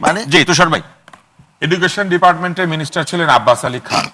মানে জি তুষার ভাই, এডুকেশন ডিপার্টমেন্টের মিনিস্টার ছিলেন আব্বাস আলী খান।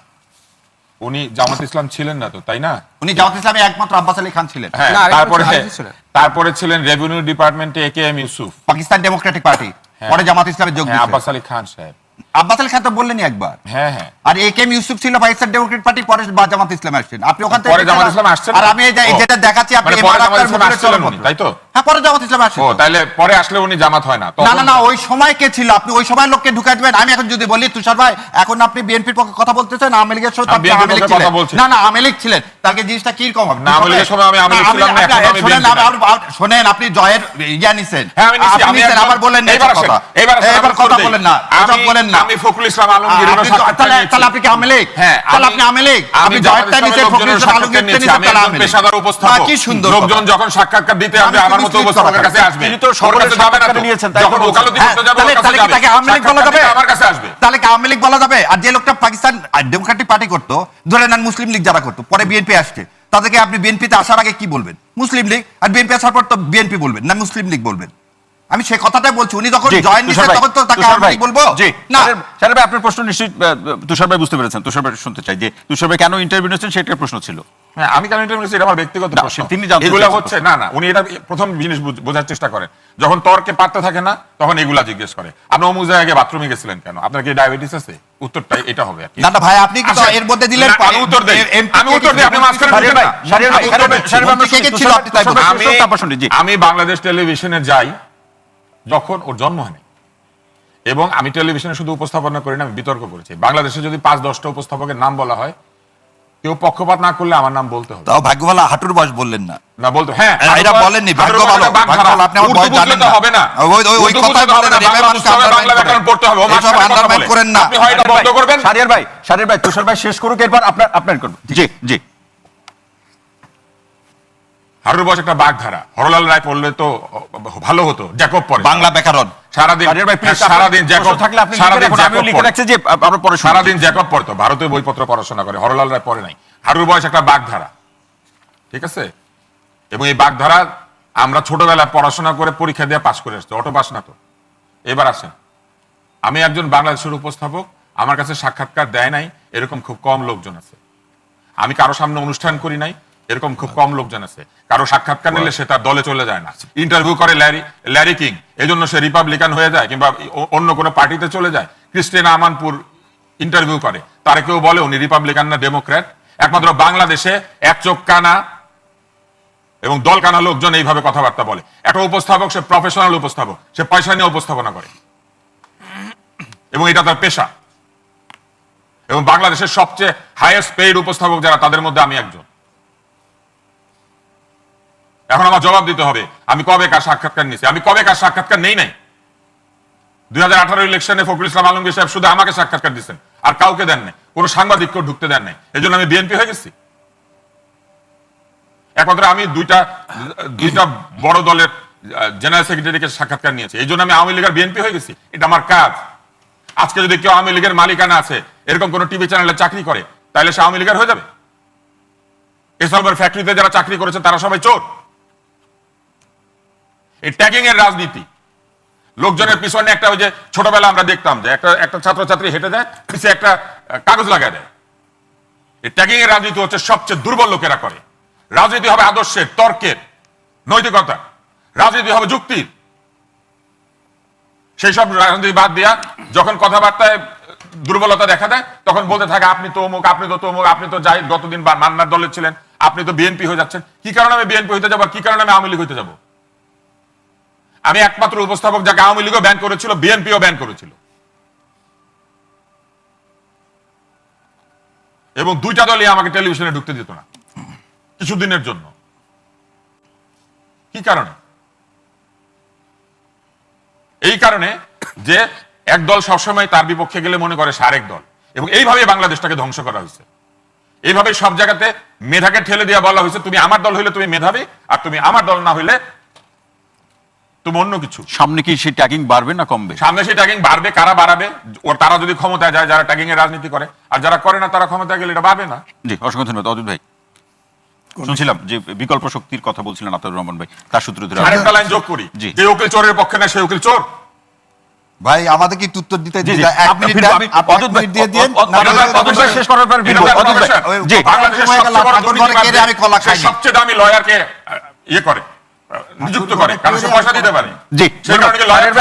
উনি জামাত ইসলাম ছিলেন না তো, তাই না? উনি জামাত ইসলামে একমাত্র আব্বাস আলী খান ছিলেন। হ্যাঁ, না, আরেকজন তারপরে ছিলেন। তারপরে ছিলেন রেভিনিউ ডিপার্টমেন্টে AKM Yusuf. Pakistan Democratic party, হ্যাঁ। পরে জামাত ইসলামে যোগ হ্যাঁ, দিয়েছেন। আব্বাস আলী খান সাহেব। আব্বাস আলী খান তো বললেনই একবার। হ্যাঁ হ্যাঁ, আর AKM ইউসুফ ছিল পাকিস্তান ডেমোক্রেটিক পার্টি, পরে জামাত ইসলামে আসছেন। আপনি ওখান থেকে পরে জামাত ইসলামে আসছেন। আর আমি যেটা দেখাচ্ছি আপনি মানে পরে জামাত ইসলামে আসছিলেন উনি, তাই তো? হ্যাঁ, পরে জামাত ইসলামে আসছেন। ও, তাহলে পরে আসলে উনি জামাত হয় না? না না না, ওই সময় কে ছিল? আপনি ওই সময় লোককে ঢুকাই দিবেন। আমি এখন যদি বলি তুষার ভাই এখন আপনি বিএনপির পক্ষে কথা বলতেছেন, আওয়ামী লীগের সাথে আপনি আওয়ামী লীগ ছিলেন। না না, আওয়ামী লীগ ছিলেন, তাকে জিনিসটা কি রকম হবে? না, আওয়ামী লীগের সময় আমি আওয়ামী লীগ ছিলাম না, এখন আমি শুনেন, বিএনপি। শুনেন, আপনি জয়ের ইয়া নিছেন। হ্যাঁ, আমি নিছি। আপনি নিছেন, আবার বলেন না কথা। এবার কথা বলেন না, এসব বলেন না। আমি ফখরুল ইসলাম আলমগীর তাহলে আপনি কি আওয়ামী লীগ? হ্যাঁ, তাহলে আপনি আওয়ামী লীগ? আপনি জয়েরটা নিছেন, ফখরুল ইসলাম আলমগীর নিছেন, আমি তাহলে একজন আওয়ামী লীগ। পেশাদার উপস্থাপক। কি সুন্দর লোকজন যখন সাক্ষাৎকার দিতে আসবে আমার মতো উপস্থাপকের কাছে আসবে। তিনি তো ওর কাছে যাবে না তো। নিয়েছেন, তাই যখন তো বলছেন। ওকালতি করতে যাবে ওর কাছে তাহলে যাবে। তাকে আওয়ামী লীগ বলা যাবে? আমার কাছে আসবে। তাহলে কি আওয়ামী লীগ বলা যাবে? আর যে লোকটা পাকিস্তান ডেমোক্রেটিক পার্টি করতো, ধরে নেন মুসলিম লীগ যারা করতো, পরে বিএনপি আসছে, তাদেরকে আপনি বিএনপিতে আসার আগে কি বলবেন? মুসলিম লীগ। আর বিএনপি আসার পর তো বিএনপি বলবেন না মুসলিম লীগ বলবেন? আমি সেই কথাটাই বলছি। উনি যখন জয়েন নিছেন তখন তো তাকে আওয়ামী লীগ বলবো না। শাহরিয়ার ভাই, আপনার প্রশ্ন নিশ্চয়ই তুষার ভাই বুঝতে পেরেছেন। তুষার ভাই শুনতে চাই যে তুষার ভাই কেন ইন্টারভিউ নিয়েছেন, সেটার প্রশ্ন ছিল। হ্যাঁ, আমি কেন ইন্টারভিউ নিয়েছি এটা আমার ব্যক্তিগত না, প্রশ্ন। তিনি জানতে এগুলা চাইছেন হচ্ছে না না, উনি এটা প্রথম জিনিস বোঝার চেষ্টা করেন। যখন তর্কে পারতে থাকে না তখন এগুলা জিজ্ঞেস করে। আপনি অমুক জায়গায় বাথরুমে গেছিলেন কেন? আপনার কি ডায়াবেটিস আছে? উত্তরটা এটা হবে আর কি। না না ভাই, আপনি কিন্তু আচ্ছা, এর মধ্যে দিলেন। না, আমি উত্তর দেই। আমি উত্তর দেই, আপনি মাঝখানে শাহরিয়ার ভাই, শাহরিয়ার ভাই, কে কে ছিল আপনি তাই বলুন। আমি বাংলাদেশ টেলিভিশনে যাই যখন ওর জন্ম হয়নি, এবং আমি টেলিভিশনে শুধু উপস্থাপনা করি না, আমি বিতর্ক করেছি। বাংলাদেশে যদি 5-10টা উপস্থাপকের নাম বলা হয়, কেউ পক্ষপাত না করলে আমার নাম বলতে হবে। তাও ভাগ্য ভালো হাঁটুর বয়স বললেন না। না বলতে, হ্যাঁ এটা বলেননি, ভাগ্য ভালো, ভাগ্য ভালো, আপনি আমার বয়স জানেন না। হবে না, ওই কথাই বলেন না, বাংলা ব্যাকরণ পড়তে হবে। এসব আন্ডারমাইন করেন না। আপনি হয় এটা বন্ধ করবেন। শাহরিয়ার ভাই, তুষার ভাই শেষ করুক, এরপর আপনার করবেন। জি জি। হারুর বয়স একটা বাগধারা। হরলাল রায় পড়লে তো ভালো হতো, জ্যাকব পড়ে বাংলা ব্যাকরণ। সারাদিন। শাহরিয়ার ভাই, প্লিজ, সারাদিন জ্যাকব থাকলে আপনি সারাদিন লিখে রাখুন, আমি জ্যাকব লিখে পড়ে। রাখছি যে আমরা পরে শুনবো। সারাদিন জ্যাকব পড়তো, ভারতীয় বইপত্র পড়াশোনা করে। হরলাল রায় পড়ে নাই। হারুর বয়স একটা বাগধারা, ঠিক আছে? এবং এই বাগধারা আমরা ছোটবেলায় পড়াশোনা করে পরীক্ষা দিয়ে পাশ করে আসছি, অটো পাস না তো। এবার আসেন, আমি একজন বাংলাদেশের উপস্থাপক, আমার কাছে সাক্ষাৎকার দেয় নাই এরকম খুব কম লোকজন আছে। আমি কারো সামনে অনুষ্ঠান করি নাই এরকম খুব কম লোকজন আছে। কারো সাক্ষাৎকার নিলে সে তার দলে চলে যায় না, ইন্টারভিউ করে ল্যারি কিং, এজন্য সে রিপাবলিকান হয়ে যায় কিংবা অন্য কোনো পার্টিতে চলে যায়। ক্রিস্টিনা আমানপুর ইন্টারভিউ করে, তারা কেউ বলে উনি রিপাবলিকান না ডেমোক্র্যাট? একমাত্র বাংলাদেশে এক চোখ কানা এবং দল কানা লোকজন এইভাবে কথাবার্তা বলে। একটা উপস্থাপক, সে প্রফেশনাল উপস্থাপক, সে পয়সা নিয়ে উপস্থাপনা করে এবং এটা তার পেশা। এবং বাংলাদেশের সবচেয়ে হাইয়েস্ট পেইড উপস্থাপক যারা, তাদের মধ্যে আমি একজন। এখন আমার জবাব দিতে হবে আমি কবে কার সাক্ষাৎকার নিয়েছি, আমি কবে কার সাক্ষাৎকার নেই নাই। 2018 ইলেকশনে ফখরুল ইসলাম আলমগীর সাহেব শুধু আমাকে সাক্ষাৎকার দিচ্ছেন, আর কাউকে দেন নাই, কোনো সাংবাদিককেও ঢুকতে দেন নাই। এই জন্য আমি বিএনপি হয়ে গেছি। একমাত্র আমি দুইটা বড় দলের জেনারেল সেক্রেটারিকে সাক্ষাৎকার নিয়েছি, এই জন্য আমি আওয়ামী লীগের বিএনপি হয়ে গেছি। এটা আমার কাজ। আজকে যদি কেউ আওয়ামী লীগের মালিকানা আছে, এরকম কোন টিভি চ্যানেলে চাকরি করে, তাহলে সে আওয়ামী লীগের হয়ে যাবে? এসবের ফ্যাক্টরিতে যারা চাকরি করেছে তারা সবাই চোর। এই ট্যাগিং এর রাজনীতি, লোকজনের পিছনে একটা, ওই যে ছোটবেলা আমরা দেখতাম যে একটা ছাত্রছাত্রী হেঁটে যায়, পিছিয়ে একটা কাগজ লাগায় দেয়। এই ট্যাগিং এর রাজনীতি হচ্ছে সবচেয়ে দুর্বল লোকেরা করে। রাজনীতি হবে আদর্শের, তর্কের, নৈতিকতা। রাজনীতি হবে যুক্তির। সেই সব রাজনীতি বাদ দিয়া যখন কথাবার্তায় দুর্বলতা দেখা দেয়, তখন বলতে থাকে আপনি তো অমুক, আপনি তো তমুক, আপনি তো যাই গতদিন মান্নার দলের ছিলেন, আপনি তো বিএনপি হয়ে যাচ্ছেন। কি কারণে আমি বিএনপি হইতে যাবো, কি কারণে আমি আওয়ামী লীগ হইতে যাবো? আমি একমাত্র উপস্থাপক যাকে আওয়ামী লীগও ব্যান করেছিল, বিএনপিও ব্যান করেছিল, এবং দুইটা দলই আমাকে টেলিভিশনে ঢুকতে দিত না কিছুদিনের জন্য। কি কারণে? এই কারণে যে এক দল সবসময় তার বিপক্ষে গেলে মনে করে সে আরেক দল, এবং এইভাবে বাংলাদেশটাকে ধ্বংস করা হয়েছে। এইভাবে সব জায়গাতে মেধাকে ঠেলে দিয়ে বলা হয়েছে তুমি আমার দল হইলে তুমি মেধাবী, আর তুমি আমার দল না হইলে তুমি অন্য কিছু। সামনে কি সেই ট্যাগিং বাড়বে না কমবে? সামনে সেই ট্যাগিং বাড়বে। কারা বাড়াবে? তারা যদি ক্ষমতায় যায়, যারা ট্যাগিং এর রাজনীতি করে, আর যারা করে না তারা ক্ষমতায় গেলে এটা বাড়বে না। জি, অসংখ্য ধন্যবাদ অজিত ভাই। শুনছিলাম যে বিকল্প শক্তির কথা বলছিলেন আতাউর রহমান ভাই, তার সূত্র ধরে আরেকটা লাইন যোগ করি, যে উকিল চোরের পক্ষে না সে উকিল চোর। ভাই আমাদের কি উত্তর দিতে জি, জি, দিতে- এক আপনি মিনিট ফিরবো, দেন, আমি আপনি অদূর এক মিনিট দিয়ে দিন, অদূর- না অদূর- হলে- অদূর ভাই শেষ করার পর ফিরবো, এটা অদূর ভাই। profession। জি, বাংলাদেশের হয়ে গেল, সবচেয়ে বড় আপনার ঘরে দুর্নীতিবাজ কেড়ে আমি কলা সে খাইনি। সবচেয়ে দামি লয়ারকে ইয়ে করে নিযুক্ত করে, কারণ সে পয়সা দিতে পারে। জি, সেই কারণে লয়ার